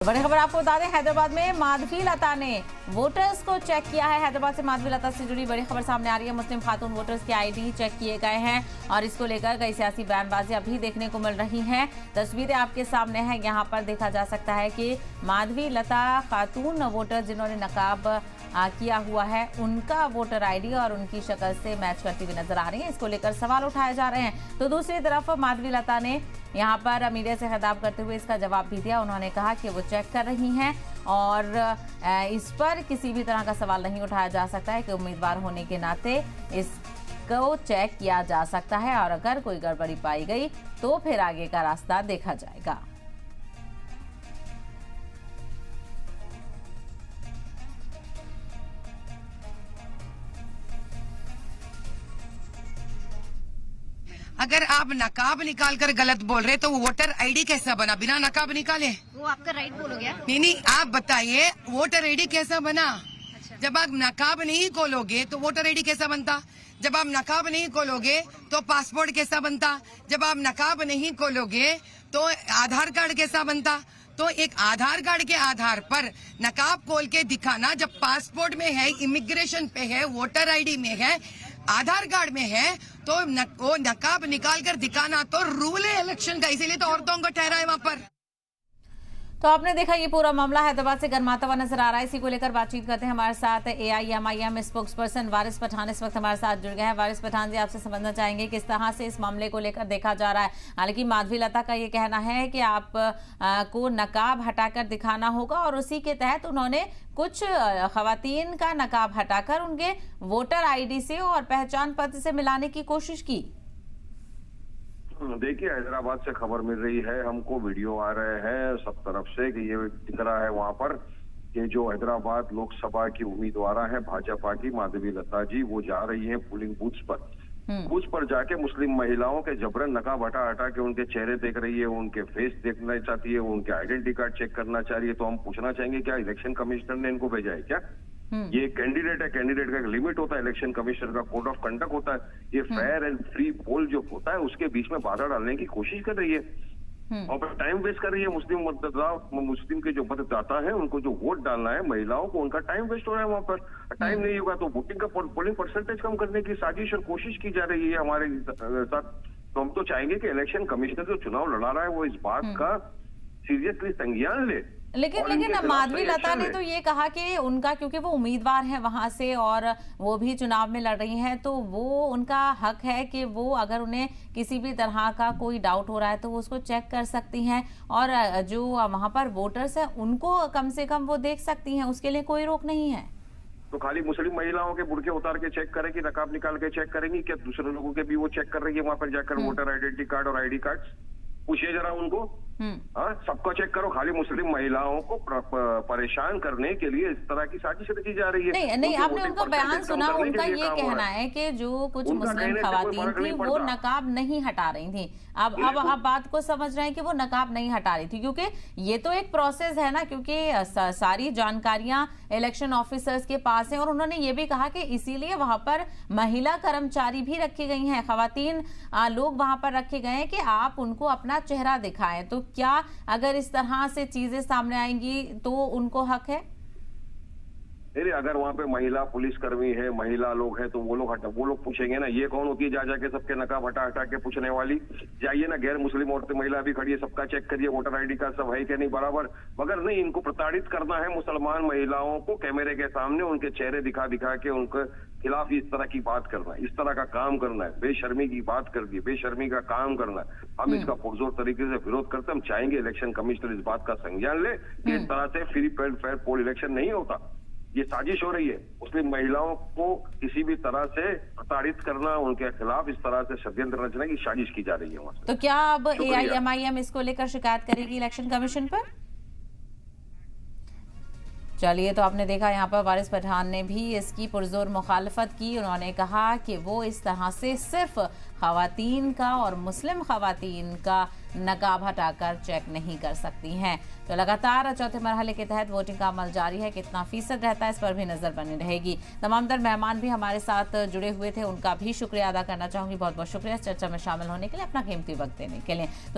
बड़ी खबर आपको बता दें, हैदराबाद में माधवी लता ने वोटर्स को चेक किया है। हैदराबाद से माधवी लता से जुड़ी बड़ी खबर सामने आ रही है। मुस्लिम खातून वोटर्स के आईडी चेक किए गए हैं और इसको लेकर कई सियासी बयानबाजियां भी देखने को मिल रही हैं। तस्वीरें आपके सामने हैं। यहां पर देखा जा सकता है कि माधवी लता खातून वोटर जिन्होंने नकाब किया हुआ है, उनका वोटर आईडी और उनकी शक्ल से मैच करती हुई नजर आ रही है। इसको लेकर सवाल उठाए जा रहे हैं। तो दूसरी तरफ माधवी लता ने यहाँ पर मीडिया से खिताब करते हुए इसका जवाब भी दिया। उन्होंने कहा कि वो चेक कर रही हैं और इस पर किसी भी तरह का सवाल नहीं उठाया जा सकता है कि उम्मीदवार होने के नाते इसको चेक किया जा सकता है और अगर कोई गड़बड़ी पाई गई तो फिर आगे का रास्ता देखा जाएगा। अगर आप नकाब निकाल कर गलत बोल रहे तो वोटर आईडी कैसा बना बिना नकाब निकाले? वो आपका राइट बोलोगे? नहीं, आप बताइए वोटर आईडी कैसा बना? अच्छा। जब आप नकाब नहीं खोलोगे तो वोटर आईडी कैसा बनता? जब आप नकाब नहीं खोलोगे तो पासपोर्ट कैसा बनता? जब आप नकाब नहीं खोलोगे तो आधार कार्ड कैसा बनता? तो एक आधार कार्ड के आधार पर नकाब खोल के दिखाना, जब पासपोर्ट में है, इमिग्रेशन पे है, वोटर आईडी में है, आधार कार्ड में है, तो वो नकाब निकाल कर दिखाना तो रूल है इलेक्शन का। इसीलिए तो औरतों को ठहरा है वहाँ पर। तो आपने देखा ये पूरा मामला हैदराबाद से गरमाता हुआ नजर आ रहा है। इसी को लेकर बातचीत करते हैं हमारे साथ AIMIM स्पोक्स पर्सन वारिस पठान इस वक्त हमारे साथ जुड़ गए हैं। वारिस पठान जी, आपसे समझना चाहेंगे किस तरह से इस मामले को लेकर देखा जा रहा है। हालांकि माधवी लता का ये कहना है कि आप को नकाब हटाकर दिखाना होगा और उसी के तहत उन्होंने कुछ खवातीन का नकाब हटाकर उनके वोटर आईडी से और पहचान पत्र से मिलाने की कोशिश की। देखिए, हैदराबाद से खबर मिल रही है, हमको वीडियो आ रहे हैं सब तरफ से कि ये दिख रहा है वहां पर कि जो हैदराबाद लोकसभा की उम्मीदवार है भाजपा की माधवी लता जी, वो जा रही हैं पोलिंग बूथ पर जाके मुस्लिम महिलाओं के जबरन नकाब हटा के उनके चेहरे देख रही है, उनके फेस देखना चाहती है, उनके आइडेंटिटी कार्ड चेक करना चाह रही है। तो हम पूछना चाहेंगे, क्या इलेक्शन कमिश्नर ने इनको भेजा है क्या? ये कैंडिडेट है, कैंडिडेट का एक लिमिट होता है, इलेक्शन कमिश्नर का कोड ऑफ कंडक्ट होता है। ये फेयर एंड फ्री पोल जो होता है उसके बीच में बाधा डालने की कोशिश कर रही है और टाइम वेस्ट कर रही है। मुस्लिम के जो मतदाता है उनको जो वोट डालना है महिलाओं को, उनका टाइम वेस्ट हो रहा है वहां पर। टाइम नहीं होगा तो वोटिंग का पोलिंग परसेंटेज कम करने की साजिश और कोशिश की जा रही है हमारे साथ। तो हम तो चाहेंगे कि इलेक्शन कमिश्नर जो चुनाव लड़ा रहा है वो इस बात का सीरियसली संज्ञान ले। लेकिन माधवी लता ने तो ये कहा कि उनका, क्योंकि वो उम्मीदवार हैं वहां से और वो भी चुनाव में लड़ रही हैं, तो वो उनका हक है कि वो अगर उन्हें किसी भी तरह का कोई डाउट हो रहा है तो वो उसको चेक कर सकती हैं और जो वहां पर वोटर्स हैं उनको कम से कम वो देख सकती हैं, उसके लिए कोई रोक नहीं है। तो खाली मुस्लिम महिलाओं के बुर्के उतार के चेक करेंगी, नकाब निकाल के चेक करेंगी क्या? दूसरे लोगों के भी वो चेक कर रही है वहां पर जाकर, वोटर आइडेंटिटी कार्ड और आईडी कार्ड? पूछिए जरा उनको। हाँ, सबको चेक करो, खाली मुस्लिम महिलाओं को परेशान करने के लिए इस तरह की साजिश रची जा रही है। नहीं, आपने उनका बयान सुना। उनका ये कहना है कि जो कुछ मुस्लिम खवातीन थी वो नकाब नहीं हटा रही थी। अब आप बात को समझ रहे हैं कि वो नकाब नहीं हटा रही थी, क्योंकि ये तो एक प्रोसेस है ना, क्योंकि सारी जानकारियां इलेक्शन ऑफिसर्स के पास हैं और उन्होंने ये भी कहा कि इसीलिए वहां पर महिला कर्मचारी भी रखी गई हैं, खवातीन लोग वहां पर रखे गए हैं कि आप उनको अपना चेहरा दिखाएं। तो क्या अगर इस तरह से चीजें सामने आएंगी तो उनको हक है? अरे अगर वहाँ पे महिला पुलिसकर्मी है, महिला लोग हैं, तो वो लोग पूछेंगे ना, ये कौन होती है जा जाके सबके नकाब हटा के पूछने वाली? जाइए ना, गैर मुस्लिम औरतें महिला भी खड़ी है, सबका चेक करिए, वोटर आईडी कार्ड सब है कि नहीं बराबर। मगर नहीं, इनको प्रताड़ित करना है मुसलमान महिलाओं को कैमरे के सामने उनके चेहरे दिखा के उनके खिलाफ इस तरह की बात करना है, इस तरह का काम करना है, बेशर्मी की बात कर दी, बेशर्मी का काम करना है। हम इसका पुरजोर तरीके से विरोध करते, हम चाहेंगे इलेक्शन कमिश्नर इस बात का संज्ञान ले कि इस तरह से free and fair poll election नहीं होता। ये साजिश हो रही है मुस्लिम महिलाओं को किसी भी तरह से प्रताड़ित करना, उनके खिलाफ इस तरह से षड्यंत्र रचने की साजिश की जा रही है वहां से। तो क्या अब AIMIM इसको लेकर शिकायत करेगी इलेक्शन कमीशन पर? चलिए, तो आपने देखा यहाँ पर वारिस पठान ने भी इसकी पुरजोर मुखालफत की। उन्होंने कहा कि वो इस तरह से सिर्फ खवातीन का और मुस्लिम खवातीन का नकाब हटाकर चेक नहीं कर सकती हैं। तो लगातार चौथे मरहले के तहत वोटिंग का अमल जारी है, कितना फीसद रहता है इस पर भी नजर बनी रहेगी। तमाम तर मेहमान भी हमारे साथ जुड़े हुए थे, उनका भी शुक्रिया अदा करना चाहूंगी। बहुत बहुत शुक्रिया इस चर्चा में शामिल होने के लिए, अपना कीमती वक्त देने के लिए। तो